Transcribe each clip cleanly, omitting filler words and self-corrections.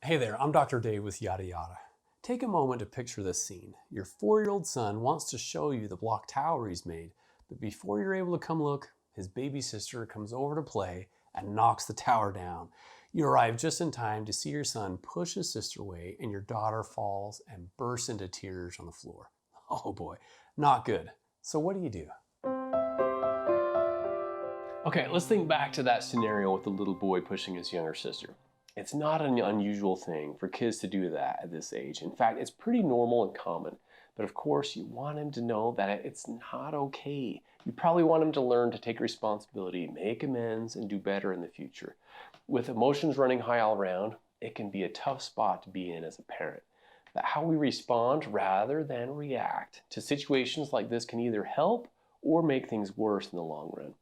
Hey there, I'm Dr. Dave with Yada Yada. Take a moment to picture this scene. Your 4-year-old son wants to show you the block tower he's made, but before you're able to come look, his baby sister comes over to play and knocks the tower down. You arrive just in time to see your son push his sister away and your daughter falls and bursts into tears on the floor. Oh boy, not good. So what do? Okay, let's think back to that scenario with the little boy pushing his younger sister. It's not an unusual thing for kids to do that at this age. In fact, it's pretty normal and common. But of course, you want him to know that it's not okay. You probably want him to learn to take responsibility, make amends, and do better in the future. With emotions running high all around, it can be a tough spot to be in as a parent. But how we respond rather than react to situations like this can either help or make things worse in the long run.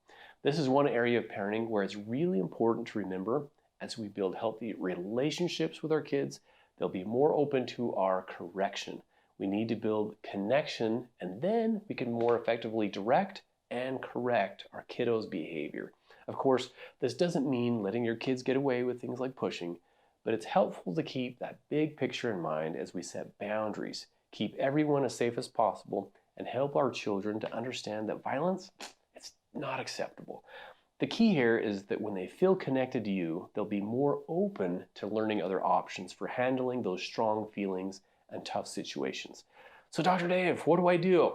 This is one area of parenting where it's really important to remember as we build healthy relationships with our kids, they'll be more open to our correction. We need to build connection, and then we can more effectively direct and correct our kiddos' behavior. Of course, this doesn't mean letting your kids get away with things like pushing, but it's helpful to keep that big picture in mind as we set boundaries, keep everyone as safe as possible, and help our children to understand that violence, it's not acceptable. The key here is that when they feel connected to you, they'll be more open to learning other options for handling those strong feelings and tough situations. So Dr. Dave, what do I do?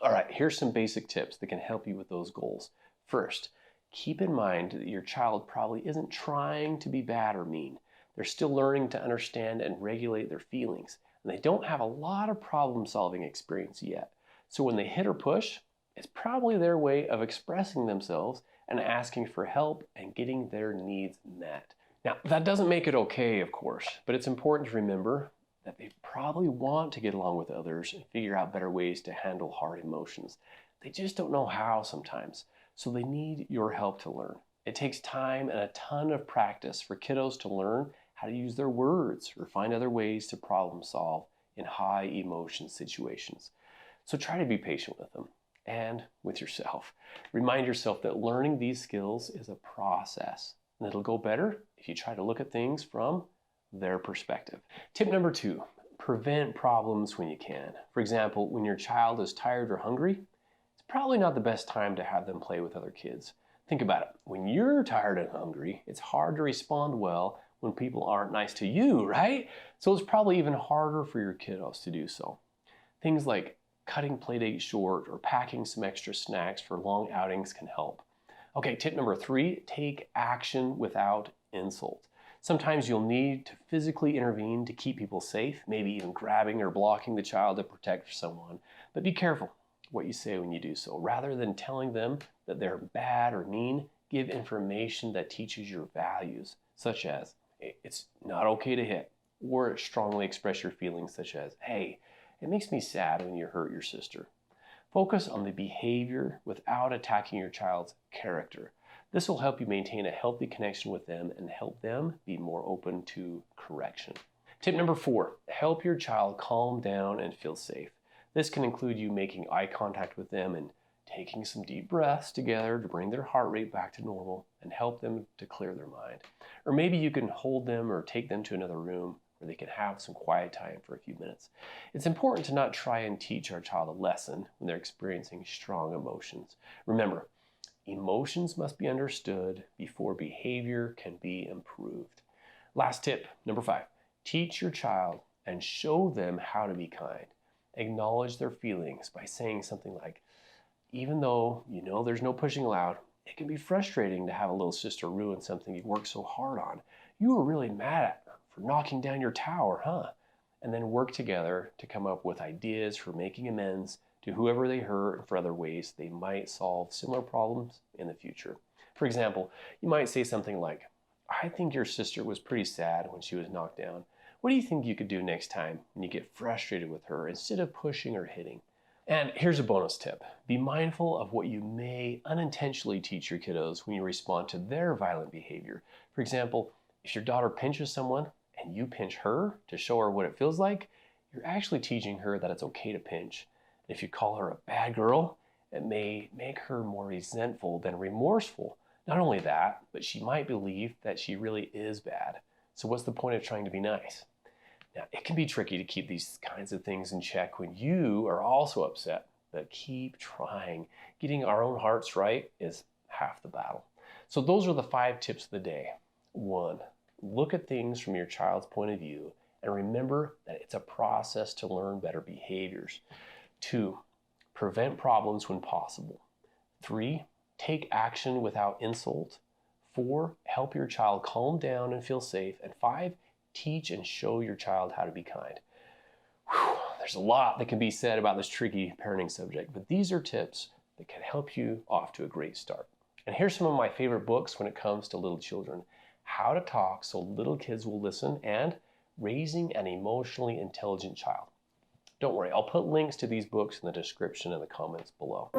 All right, here's some basic tips that can help you with those goals. First, keep in mind that your child probably isn't trying to be bad or mean. They're still learning to understand and regulate their feelings, and they don't have a lot of problem-solving experience yet. So when they hit or push, it's probably their way of expressing themselves and asking for help and getting their needs met. Now, that doesn't make it okay, of course, but it's important to remember that they probably want to get along with others and figure out better ways to handle hard emotions. They just don't know how sometimes, so they need your help to learn. It takes time and a ton of practice for kiddos to learn how to use their words or find other ways to problem solve in high emotion situations. So try to be patient with them and with yourself. Remind yourself that learning these skills is a process, and it'll go better if you try to look at things from their perspective. Tip number 2, prevent problems when you can. For example, when your child is tired or hungry, it's probably not the best time to have them play with other kids. Think about it. When you're tired and hungry, it's hard to respond well when people aren't nice to you, right? So it's probably even harder for your kiddos to do so. Things like cutting play dates short or packing some extra snacks for long outings can help. Okay, tip number 3, take action without insult. Sometimes you'll need to physically intervene to keep people safe, maybe even grabbing or blocking the child to protect someone. But be careful what you say when you do so. Rather than telling them that they're bad or mean, give information that teaches your values, such as, it's not okay to hit, or strongly express your feelings such as, hey, it makes me sad when you hurt your sister. Focus on the behavior without attacking your child's character. This will help you maintain a healthy connection with them and help them be more open to correction. Tip number 4, help your child calm down and feel safe. This can include you making eye contact with them and taking some deep breaths together to bring their heart rate back to normal and help them to clear their mind. Or maybe you can hold them or take them to another room where they can have some quiet time for a few minutes. It's important to not try and teach our child a lesson when they're experiencing strong emotions. Remember, emotions must be understood before behavior can be improved. Last tip, number 5, teach your child and show them how to be kind. Acknowledge their feelings by saying something like, even though you know there's no pushing allowed, it can be frustrating to have a little sister ruin something you worked so hard on. You were really mad at her for knocking down your tower, huh? And then work together to come up with ideas for making amends to whoever they hurt and for other ways they might solve similar problems in the future. For example, you might say something like, I think your sister was pretty sad when she was knocked down. What do you think you could do next time when you get frustrated with her instead of pushing or hitting? And here's a bonus tip. Be mindful of what you may unintentionally teach your kiddos when you respond to their violent behavior. For example, if your daughter pinches someone and you pinch her to show her what it feels like, you're actually teaching her that it's okay to pinch. And if you call her a bad girl, it may make her more resentful than remorseful. Not only that, but she might believe that she really is bad. So what's the point of trying to be nice? Now, it can be tricky to keep these kinds of things in check when you are also upset, but keep trying. Getting our own hearts right is half the battle. So those are the 5 tips of the day. 1, look at things from your child's point of view and remember that it's a process to learn better behaviors. 2, prevent problems when possible. 3, take action without insult. 4, help your child calm down and feel safe. And 5, teach and show your child how to be kind. Whew, there's a lot that can be said about this tricky parenting subject, but these are tips that can help you off to a great start. And here's some of my favorite books when it comes to little children: How to Talk So Little Kids Will Listen and Raising an Emotionally Intelligent Child. Don't worry, I'll put links to these books in the description and the comments below.